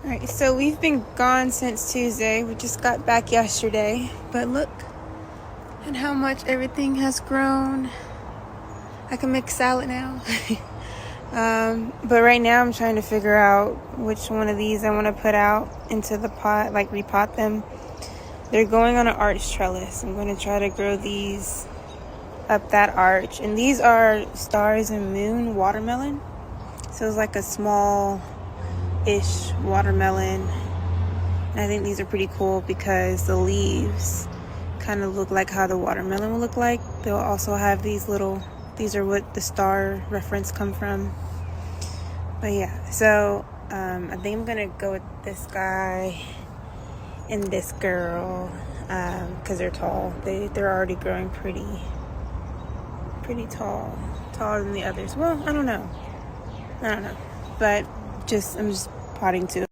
Alright, so we've been gone since Tuesday. We just got back yesterday. But look at how much everything has grown. I can make salad now. But right now I'm trying to figure out which one of these I want to put out into the pot, like repot them. They're going on an arch trellis. I'm going to try to grow these up that arch. And these are Stars and Moon watermelon. So it's like a small-ish watermelon. And I think these are pretty cool because the leaves kind of look like how the watermelon will look like. They'll also have these are what the star reference come from. But yeah, so I think I'm gonna go with this guy and this girl because they're tall. They're already growing pretty tall, taller than the others. Well, I don't know, but I'm just potting too.